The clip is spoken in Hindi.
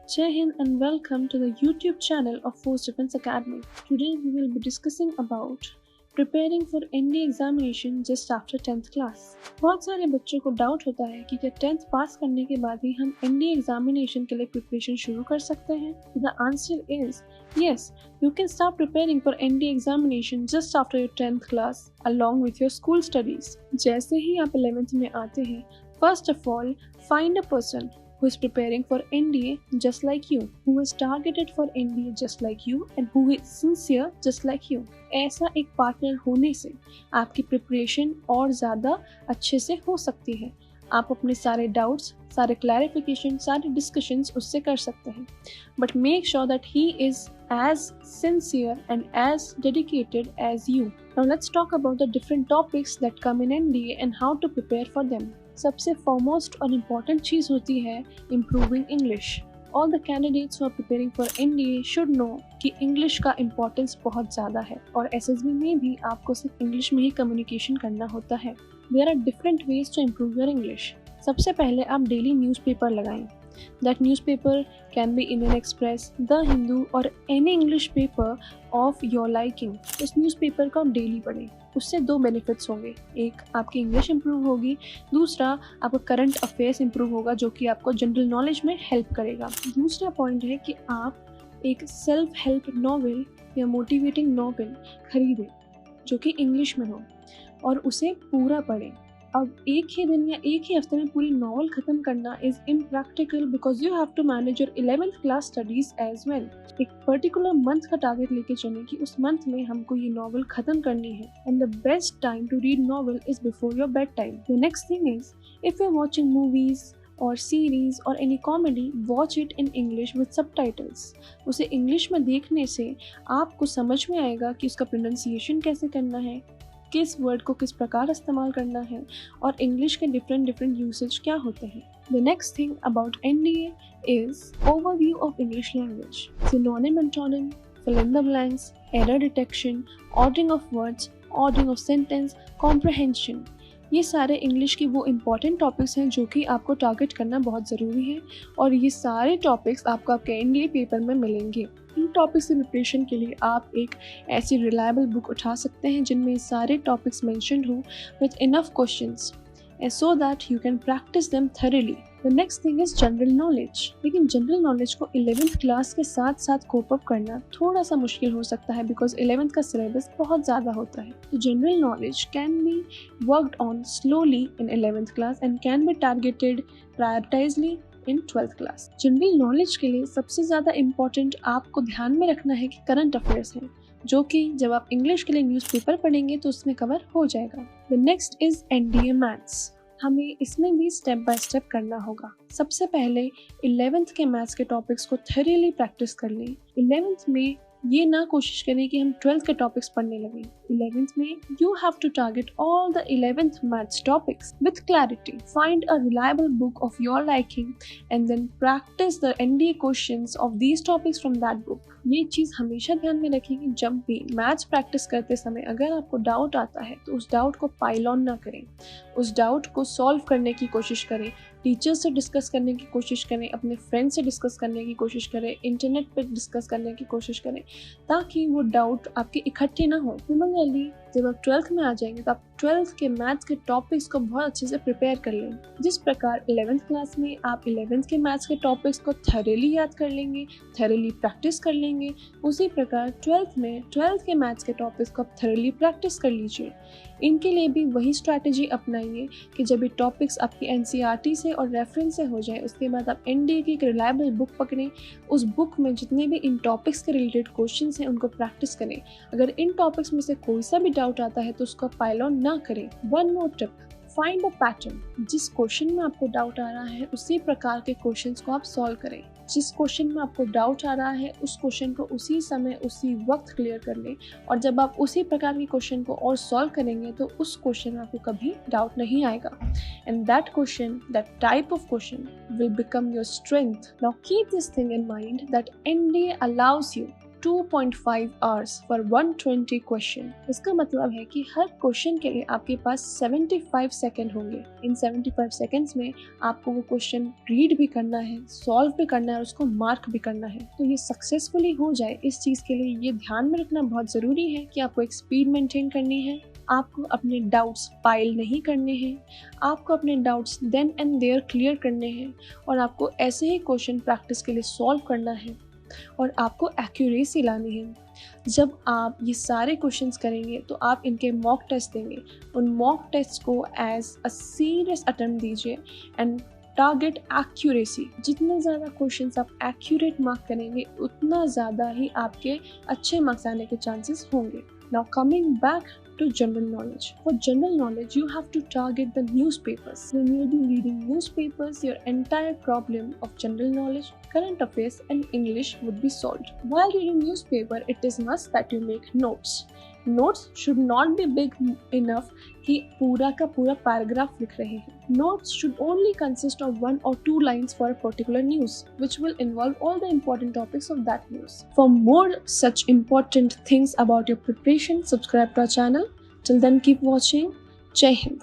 Jai Hind and welcome to the YouTube channel of Force Defense Academy. Today we will be discussing about preparing for ND examination just after 10th class. बहुत सारे बच्चों को डाउट होता है कि क्या 10th पास करने के बाद ही हम ND एग्जामिनेशन के लिए प्रिपरेशन शुरू कर सकते हैं? The answer is yes, you can start preparing for ND examination just after your 10th class along with your school studies. जैसे ही आप 11th में आते हैं, first of all, find a person who is preparing for NDA just like you, who is targeted for NDA just like you and who is sincere just like you. ऐसा एक पार्टनर होने से आपकी प्रिपरेशन और ज़्यादा अच्छे से हो सकती है. आप अपने सारे डाउट्स, सारे क्लैरिफिकेशन, सारे डिस्कशंस उससे कर सकते हैं. But make sure that he is as sincere and as dedicated as you. Now let's talk about the different topics that come in NDA and how to prepare for them. सबसे foremost और important चीज़ होती है improving English. All the candidates who are preparing for NDA should know कि English का importance बहुत ज़्यादा है और SSB में भी आपको सिर्फ English में ही communication करना होता है. There are different ways to improve your English. सबसे पहले आप daily newspaper लगाएं. That newspaper can be Indian Express, The Hindu or any English paper of your liking. उस न्यूज़पेपर को आप डेली पढ़ें. उससे दो बेनिफिट्स होंगे. एक, आपकी इंग्लिश इंप्रूव होगी. दूसरा, आपका करंट अफेयर्स इंप्रूव होगा जो कि आपको जनरल नॉलेज में हेल्प करेगा. दूसरा पॉइंट है कि आप एक सेल्फ हेल्प नॉवेल या मोटिवेटिंग नॉवेल खरीदें जो कि इंग्लिश में हो और उसे पूरा पढ़ें. अब एक ही दिन या एक ही हफ्ते में पूरी नॉवल ख़त्म करना is impractical because you have to manage your 11th class studies as well. एक पर्टिकुलर मंथ का टारगेट लेके चलें कि उस मंथ में हमको ये नॉवल ख़त्म करनी है. And the best time to read novel is before your bedtime. The next thing is if you are watching movies और सीरीज़ और any comedy, watch it in English with subtitles. उसे इंग्लिश में देखने से आपको समझ में आएगा कि उसका प्रोनाउंसिएशन कैसे करना है, किस वर्ड को किस प्रकार इस्तेमाल करना है और इंग्लिश के डिफरेंट यूसेज क्या होते हैं. The next thing about NDA is overview of English language. Synonym, antonym, fill in the blanks, error detection, ordering of words, ordering of sentence, comprehension. ये सारे इंग्लिश की वो इम्पॉर्टेंट टॉपिक्स हैं जो कि आपको टारगेट करना बहुत ज़रूरी है और ये सारे टॉपिक्स आपको आपके NDA पेपर में मिलेंगे. इन टॉपिक्स से प्रिपरेशन के लिए आप एक ऐसी रिलायबल बुक उठा सकते हैं जिनमें सारे टॉपिक्स मेंशन्ड हों with enough questions and so that you can practice them thoroughly. The next thing is general knowledge. लेकिन जनरल नॉलेज को 11th क्लास के साथ साथ कोप अप करना थोड़ा सा मुश्किल हो सकता है बिकॉज 11th का सिलेबस बहुत ज़्यादा होता है. तो general knowledge can be worked on slowly in 11th class and can be targeted prioritisedly in 12th class. General knowledge के लिए सबसे ज़्यादा इम्पॉर्टेंट आपको ध्यान में रखना है कि करंट अफेयर्स हैं जो कि जब आप इंग्लिश के लिए न्यूज़पेपर पढ़ेंगे तो उसमें कवर हो जाएगा. The next is NDA maths. हमें इसमें भी स्टेप बाय स्टेप करना होगा. सबसे पहले 11th के मैथ्स के टॉपिक्स को थॉरली प्रैक्टिस कर लें. 11th में ये ना कोशिश करें कि हम 12th के टॉपिक्स पढ़ने लगें. 11th में you have to target all the 11th maths topics with clarity. Find a reliable book of your liking and then practice the NDA questions of these topics from that book. ये चीज़ हमेशा ध्यान में रखें कि जब भी मैथ्स प्रैक्टिस करते समय अगर आपको डाउट आता है तो उस डाउट को पाइल ऑन ना करें. उस डाउट को सॉल्व करने की कोशिश करें. टीचर से डिस्कस करने की कोशिश करें, अपने फ्रेंड से डिस्कस करने की कोशिश करें, इंटरनेट पर डिस्कस करने की कोशिश करें ताकि वो डाउट आपके इकट्ठे ना हो. सिमिलरली जब आप 12th में आ जाएंगे तो आप 12th के मैथ्स के टॉपिक्स को बहुत अच्छे से प्रिपेयर कर लें. जिस प्रकार 11th क्लास में आप 11th के मैथ्स के टॉपिक्स को थॉरली याद कर लेंगे, थॉरली प्रैक्टिस कर लेंगे, उसी प्रकार 12th में 12th के मैथ्स के टॉपिक्स को आप थॉरली प्रैक्टिस कर लीजिए. इनके लिए भी वही स्ट्रैटेजी अपनाइए कि जब ये टॉपिक्स आपकी NCERT से और रेफरेंस से हो जाए उसके बाद आप NDA की एक रिलायबल बुक पकड़ें. उस बुक में जितने भी इन टॉपिक्स के रिलेटेड क्वेश्चंस हैं उनको प्रैक्टिस करें. अगर इन टॉपिक्स में से कोई सा भी डाउट आता है तो उसको पाइल ऑन ना करें. One more tip, find a pattern. जिस क्वेश्चन में आपको डाउट आ रहा है उसी प्रकार के क्वेश्चंस को आप सॉल्व करें. जिस क्वेश्चन में आपको डाउट आ रहा है उस क्वेश्चन को उसी समय उसी वक्त क्लियर कर लें और जब आप उसी प्रकार के क्वेश्चन को और सॉल्व करेंगे तो उस क्वेश्चन में आपको कभी डाउट नहीं आएगा. And that question, that type of question will become your strength. Now keep this thing in mind that NDA allows you 2.5 hours for 120 question. इसका मतलब है कि हर क्वेश्चन के लिए आपके पास 75 सेकंड होंगे। इन 75 सेकंड्स में आपको वो क्वेश्चन रीड भी करना है, सॉल्व भी करना है और उसको मार्क भी करना है। तो ये सक्सेसफुली हो जाए, इस चीज़ के लिए ये ध्यान में रखना बहुत ज़रूरी है कि आपको एक स्पीड मेंटेन करनी है, आपको अपने डाउट्स पाइल नहीं करने हैं, आपको अपने doubts then and there clear करने हैं और आपको ऐसे ही क्वेश्चन प्रैक्टिस के लिए सॉल्व करना है और आपको एक्यूरेसी लानी है। जब आप ये सारे क्वेश्चंस करेंगे तो आप इनके मॉक टेस्ट देंगे। उन मॉक टेस्ट को एज अ सीरियस अटेम्प्ट दीजिए एंड टारगेट एक्यूरेसी। जितने ज़्यादा क्वेश्चंस आप एक्यूरेट मार्क करेंगे उतना ज़्यादा ही आपके अच्छे मार्क्स आने के चांसेस होंगे। Now coming back to general knowledge. For general knowledge, you have to target the newspapers. When you'll be reading newspapers, your entire problem of general knowledge, current affairs and English would be solved. While reading newspaper, it is must that you make notes. Notes should not be big enough कि पूरा का पूरा पैराग्राफ लिख रहे हैं। Notes should only consist of 1 or 2 lines for a particular news, which will involve all the important topics of that news. For more such important things about your preparation, subscribe to our channel. Till then, keep watching. Jai Hind.